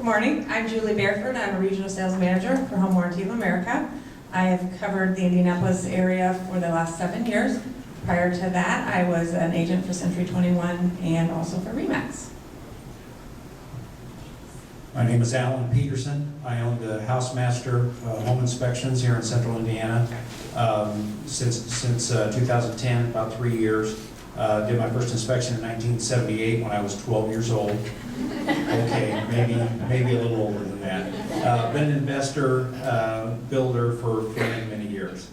Good morning, I'm Julie Bareford. I'm a Regional Sales Manager for Home Warranty of America. I have covered the Indianapolis area for the last 7 years. Prior to that, I was an agent for Century 21 and also for RE/MAX. My name is Alan Peterson. I own the Housemaster Home Inspections here in Central Indiana since 2010, about 3 years. Did my first inspection in 1978 when I was 12 years old. Okay, maybe a little older than that. Been an investor, builder for many years.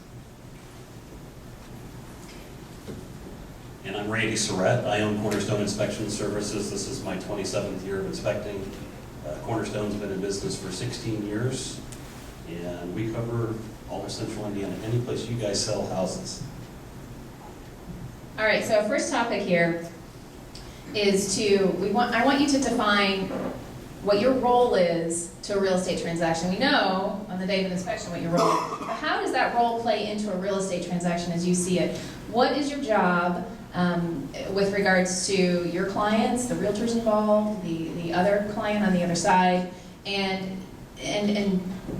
And I'm Randy Surratt. I own Cornerstone Inspection Services. This is my 27th year of inspecting. Cornerstone's been in business for 16 years, and we cover all of Central Indiana, any place you guys sell houses. All right, so our first topic here is I want you to define what your role is to a real estate transaction. We know on the day of an inspection what your role is, but how does that role play into a real estate transaction as you see it? What is your job with regards to your clients, the realtors involved, the other client on the other side, and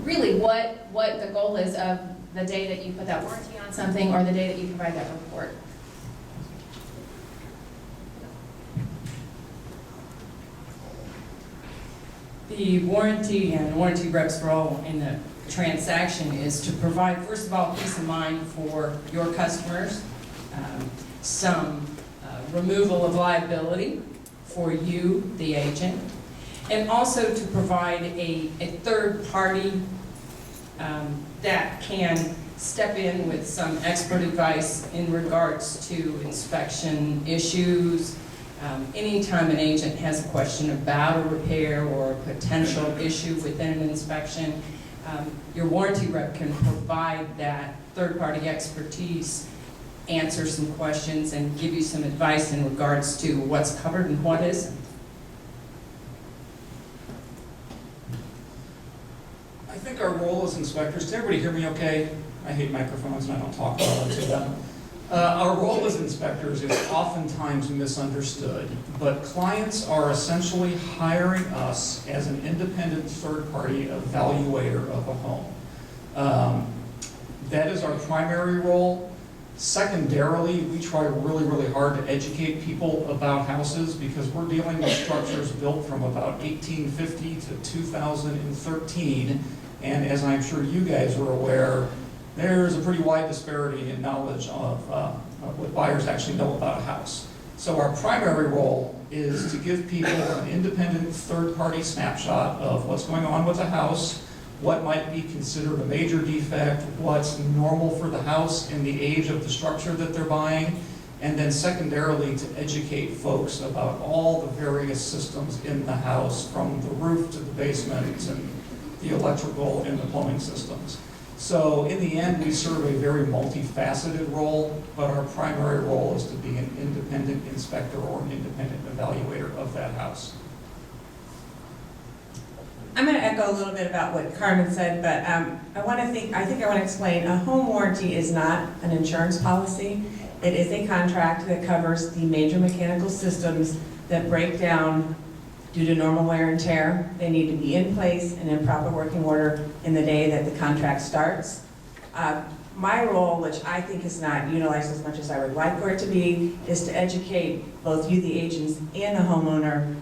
really what the goal is of the day that you put that warranty on something or the day that you provide that report? The warranty and warranty rep's role in the transaction is to provide, first of all, peace of mind for your customers, some removal of liability for you, the agent, and also to provide a third party that can step in with some expert advice in regards to inspection issues. Anytime an agent has a question about a repair or a potential issue within an inspection, your warranty rep can provide that third-party expertise, answer some questions, and give you some advice in regards to what's covered and what isn't. I think our role as inspectors, does everybody hear me okay? I hate microphones and I don't talk well into them. Our role as inspectors is oftentimes misunderstood, but clients are essentially hiring us as an independent third-party evaluator of a home. That is our primary role. Secondarily, we try really hard to educate people about houses because we're dealing with structures built from about 1850 to 2013, and as I'm sure you guys are aware, there's a pretty wide disparity in knowledge of what buyers actually know about a house. So our primary role is to give people an independent third-party snapshot of what's going on with the house, what might be considered a major defect, what's normal for the house in the age of the structure that they're buying, and then secondarily to educate folks about all the various systems in the house, from the roof to the basement and the electrical and the plumbing systems. So in the end, we serve a very multifaceted role, but our primary role is to be an independent inspector or an independent evaluator of that house. I'm going to echo a little bit about what Carmen said, but I think I want to explain. A home warranty is not an insurance policy. It is a contract that covers the major mechanical systems that break down due to normal wear and tear. They need to be in place and in proper working order in the day that the contract starts. My role, which I think is not utilized as much as I would like for it to be, is to educate both you, the agents, and the homeowner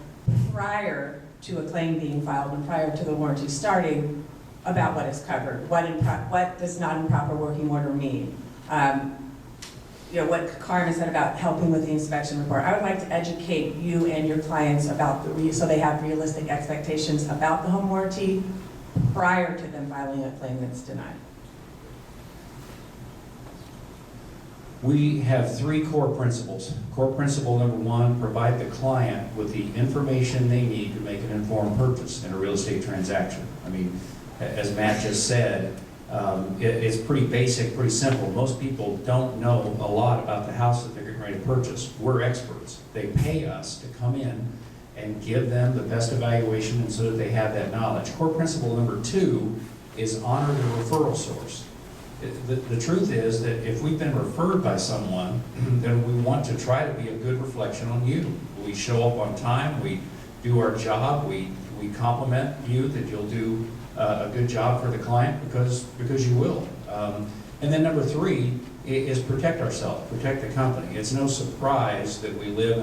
prior to a claim being filed and prior to the warranty starting about what is covered, what does not in proper working order mean. What Carmen said about helping with the inspection report. I would like to educate you and your clients about so they have realistic expectations about the home warranty prior to them filing a claim that's denied. We have 3 core principles. Core principle number 1, provide the client with the information they need to make an informed purchase in a real estate transaction. I mean, as Matt just said, it's pretty basic, pretty simple. Most people don't know a lot about the house that they're getting ready to purchase. We're experts. They pay us to come in and give them the best evaluation and so that they have that knowledge. Core principle number 2 is honor the referral source. The truth is that if we've been referred by someone, then we want to try to be a good reflection on you. We show up on time, we do our job, we we compliment you that you'll do a good job for the client because you will. And then number three is protect ourselves, protect the company. It's no surprise that we live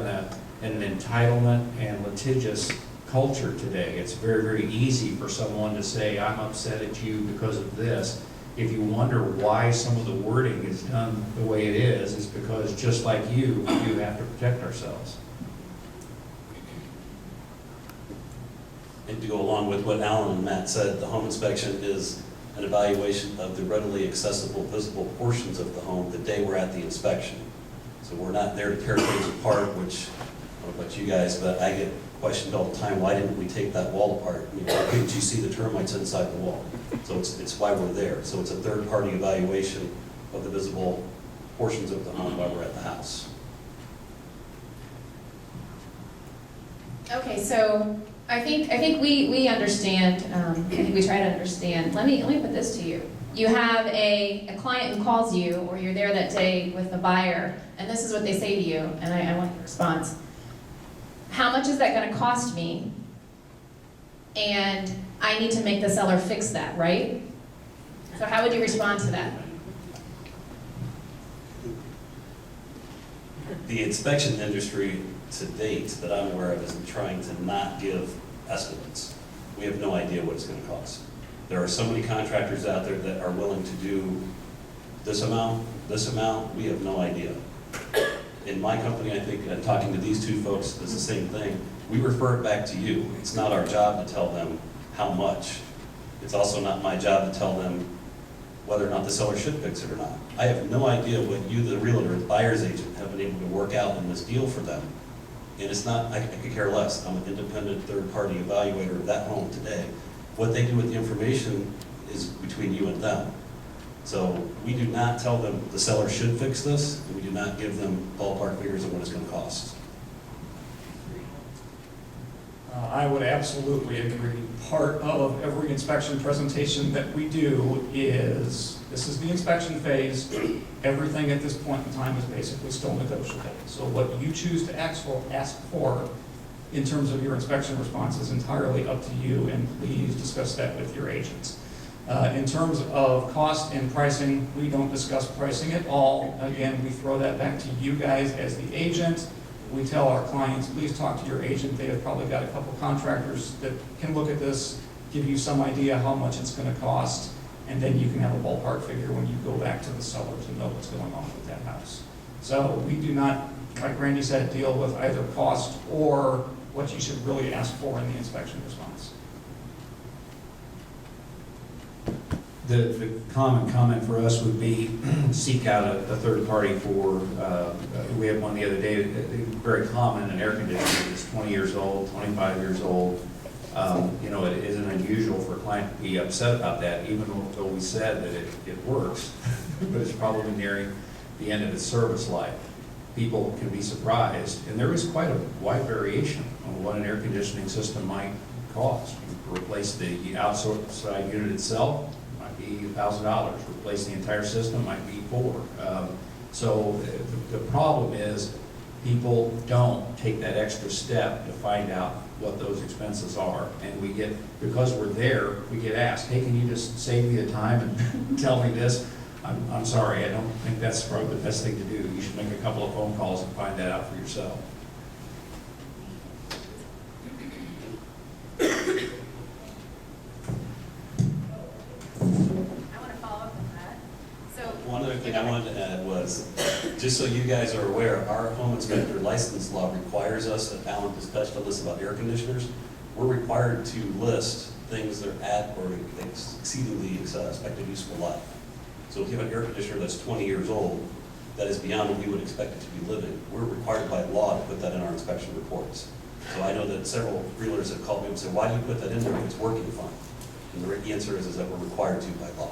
in an entitlement and litigious culture today. It's very, very easy for someone to say, I'm upset at you because of this. If you wonder why some of the wording is done the way it is, it's because just like you, we do have to protect ourselves. And to go along with what Alan and Matt said, the home inspection is an evaluation of the readily accessible, visible portions of the home the day we're at the inspection. So we're not there to tear things apart, which, I don't know about you guys, but I get questioned all the time, why didn't we take that wall apart? I mean, why couldn't you see the termites inside the wall? So it's why we're there. So it's a third-party evaluation of the visible portions of the home while we're at the house. Okay, so I think we understand, I think we try to understand. Let me put this to you. You have a client who calls you, or you're there that day with a buyer, and this is what they say to you, and I want your response. How much is that going to cost me? And I need to make the seller fix that, right? So how would you respond to that? The inspection industry to date that I'm aware of is trying to not give estimates. We have no idea what it's going to cost. There are so many contractors out there that are willing to do this amount, we have no idea. In my company, I think, and talking to these two folks, it's the same thing. We refer it back to you. It's not our job to tell them how much. It's also not my job to tell them whether or not the seller should fix it or not. I have no idea what you, the realtor, the buyer's agent, have been able to work out in this deal for them. And it's not, I could care less. I'm an independent third-party evaluator of that home today. What they do with the information is between you and them. So we do not tell them the seller should fix this, and we do not give them ballpark figures of what it's going to cost. I would absolutely agree. Part of every inspection presentation that we do is, this is the inspection phase. Everything at this point in time is basically still negotiable. So what you choose to ask for in terms of your inspection response is entirely up to you, and please discuss that with your agents. In terms of cost and pricing, we don't discuss pricing at all. Again, we throw that back to you guys as the agent. We tell our clients, please talk to your agent. They have probably got a couple contractors that can look at this, give you some idea how much it's going to cost, and then you can have a ballpark figure when you go back to the seller to know what's going on with that house. So we do not, like Randy said, deal with either cost or what you should really ask for in the inspection response. The common comment for us would be seek out a third party for, we had one the other day, very common, an air conditioner that's 20 years old, 25 years old. You know, it isn't unusual for a client to be upset about that, even though we said that it works, but it's probably nearing the end of its service life. People can be surprised, and there is quite a wide variation on what an air conditioning system might cost. You replace the outside unit itself, might be $1,000. Replace the entire system, might be $4,000. So the problem is people don't take that extra step to find out what those expenses are. And we get, because we're there, we get asked, hey, can you just save me the time and tell me this? I'm sorry, I don't think that's probably the best thing to do. You should make a couple of phone calls and find that out for yourself. One other thing I wanted to add was, just so you guys are aware, our home inspector license law requires us, and Alan just touched on this about air conditioners, we're required to list things that are at or exceeding the expected useful life. So if you have an air conditioner that's 20 years old, that is beyond what we would expect it to be living, we're required by law to put that in our inspection reports. So I know that several realtors have called me and said, why do you put that in there if it's working fine? And the answer is that we're required to by law.